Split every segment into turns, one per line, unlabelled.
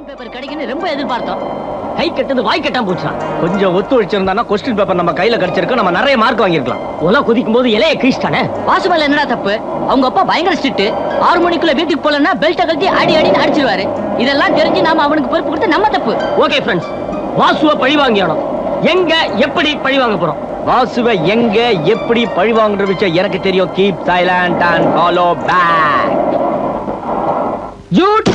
Question paper கிடைக்குன்னு ரொம்ப எதிர்பார்த்தோம். கை கட்டது வாய் கட்டாம போச்சான். கொஞ்சம் ஒத்துழைச்சிருந்தானா கொஸ்டின் பேப்பர் நம்ம கையில கிடைச்சிருக்கு, நம்ம நிறைய மார்க் வாங்கிருக்கலாம். ஒலா குதிக்கும் போது இலைய கிழிச்சிட்டானே. வாசுபால என்னடா தப்பு? அவங்க அப்பா பயங்கர ஸ்ட்ரிக்ட். 6 மணிக்குள்ள வீட்டுக்கு போலன்னா பெல்ட்ட கழட்டி அடி அடின்னு அடிச்சிருவாரு. இதெல்லாம் தெரிஞ்சு நாம அவனுக்கு பொறுப்பு கொடுத்து நம்ம தப்பு. ஓகே ஃப்ரெண்ட்ஸ், வாசுவை பழி வாங்கியானோம். எங்க எப்படி பழி வாங்க போறோம்? வாசுவை எங்க எப்படி பழி வாங்குற விஷயம் எனக்கு தெரியும். Keep silent and follow back. ஜூட்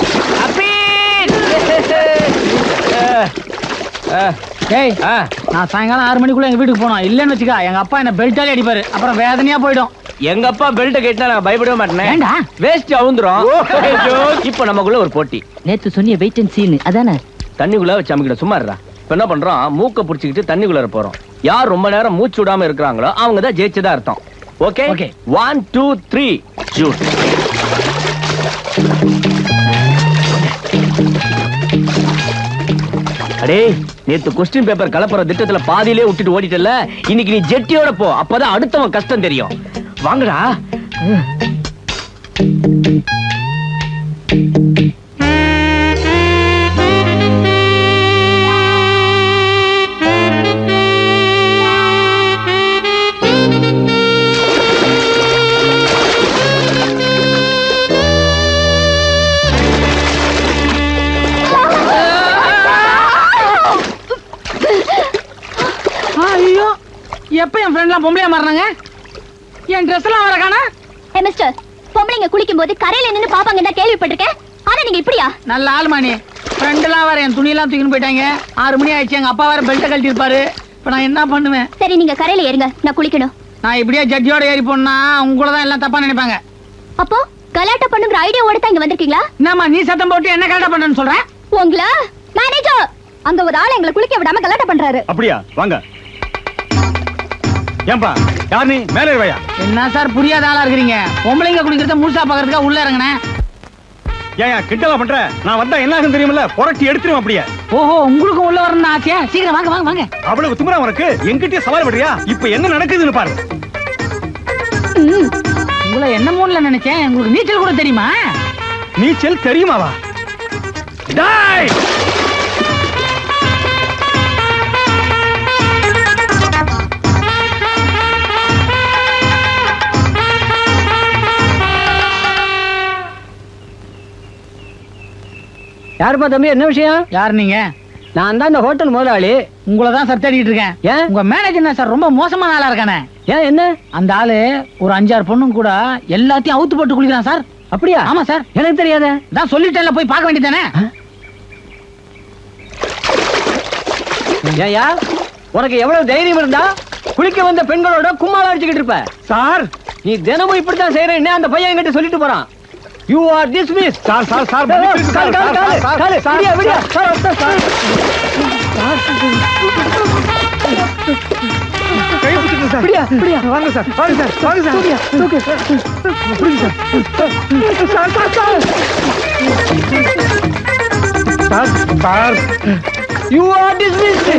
நான் சாயங்காலம் 6 மணிக்குள்ள எங்க வீட்டுக்கு போனோம். இல்லன்னு வச்சுக்கா எங்க அப்பா என்ன பெல்ட்டாலே அடிப்பாரு. அப்புறம் வேதனையா போயிடும்.
எங்க அப்பா பெல்ட் கேட்டா நான் பயப்படவே மாட்டேன். வேஸ்ட் அவுந்துரும். இப்ப நமக்குள்ள ஒரு போட்டி. நேத்து சொன்னிய வெயிட் அண்ட் சீன் அதானே? தண்ணிக்குள்ள வச்சு அமைக்கிட சும்மா இருடா. இப்ப என்ன பண்றோம்? மூக்க புடிச்சுக்கிட்டு தண்ணிக்குள்ள போறோம். யார் ரொம்ப நேரம் மூச்சு விடாம இருக்கிறாங்களோ அவங்க தான் ஜெயிச்சதா அர்த்தம். Okay okay. 1 2 3 ஷூட். அடே, நேத்து கொஸ்டின் பேப்பர் கலப்புற திட்டத்துல பாதியிலே விட்டுட்டு ஓடிட்டல. இன்னைக்கு நீ ஜெட்டியோட போ, அப்பதான் அடுத்தவன் கஷ்டம் தெரியும். வாங்கடா.
ஐயோ, எப்ப என் ஃப்ரெண்ட்லாம் பொம்பளையா மாறினாங்க? என் ட்ரெஸ் எல்லாம் வர காணா?
ஏ மிஸ்டர், பொம்பளைங்க குளிக்கும் போது கரையில நின்னு பாப்பாங்க கேள்விப்பட்டிருக்கேன். ஆனா நீங்க இப்படியா? நல்ல ஆள்மானி. ஃப்ரெண்ட்லாம் வர என் துணியெல்லாம் தூக்கின்னு போயிட்டாங்க. 6 மணி ஆயிடுச்சு. எங்க அப்பா வேற பெல்ட்டை கழட்டி இருப்பாரு. இப்ப நான் என்ன பண்ணுவேன்? சரி, நீங்க கரையில ஏறுங்க, நான் குளிக்கணும். நான் இப்படியே ஜட்ஜியோட ஏறி போனா உங்கள தான் எல்லாம் தப்பா நினைப்பாங்க. அப்போ கலாட்டா பண்ணுங்கிற ஐடியாவோட தான் இங்க வந்திருக்கீங்களா? என்னம்மா நீ சத்தம் போட்டு என்ன கலாட்டா பண்றேன்னு சொல்ற? உங்களா மேனேஜர், அங்க ஒரு ஆள் எங்களை குளிக்க விடாம கலாட்டா பண்றாரு.
அப்படியா? வாங்க. ஏன்பா யார் நீ? மேலே வையா.
என்ன சார் புரியாத ஆளா இருக்கீங்க? பொம்பளைங்க குளிக்கிறத முழுசா பாக்குறதுக்கா உள்ள இறங்கினேன்.
ஏன் கிண்டலா பண்ற? நான் வந்தா என்ன ஆகும் தெரியுமில்ல? புரட்டி எடுத்துருவேன் அப்படியே.
ஓஹோ, உங்களுக்கு உள்ள வரணும் ஆசையா? சீக்கிரம் வாங்க வாங்க வாங்க.
அவ்வளவு திமிரா உனக்கு? என்கிட்டயே சவால் பண்றியா? இப்ப என்ன நடக்குதுன்னு பாரு.
உங்களை என்ன மூணுல நினைச்சேன். உங்களுக்கு நீச்சல் கூட தெரியுமா?
நீச்சல் தெரியுமாவா? டாய்!
யாருப்பா தம்பி, என்ன விஷயம்?
யார் நீங்க?
நான் தான் இந்த ஹோட்டல் முதலாளி.
உங்களை தான் சார் தேடிட்டு இருக்கேன். ஏன் உங்க மேனேஜர் என்ன சார் ரொம்ப மோசமான ஆளா இருக்கானே?
ஏன் என்ன?
அந்த ஆளு ஒரு 5-6 பொண்ணும் கூட எல்லாத்தையும் அவுத்து போட்டு குளிக்கிறான் சார்.
அப்படியா?
ஆமா சார்.
எனக்கு தெரியாத.
நான் சொல்லிட்டேன்ல, போய் பார்க்க வேண்டியதானே?
ஏயா, உனக்கு எவ்வளவு தைரியம் இருந்தா குளிக்க வந்த பெண்களோட கும்மாளம் அடிச்சுக்கிட்டு இருப்ப?
சார்,
நீ தினமும் இப்படித்தான் செய்யறேன்னு அந்த பையன் என்கிட்ட சொல்லிட்டு போறான். You are dismissed.
Sir sir sir
விடியா விடியா சார்.
கை பிடிச்சிட்டு சார்.
விடியா விடியா.
வாங்க சார், வாங்க சார், வாங்க சார்.
விடியா ஓகே சார்.
புரியுது sir. Sir sir sir. Sir sir.
You are dismissed.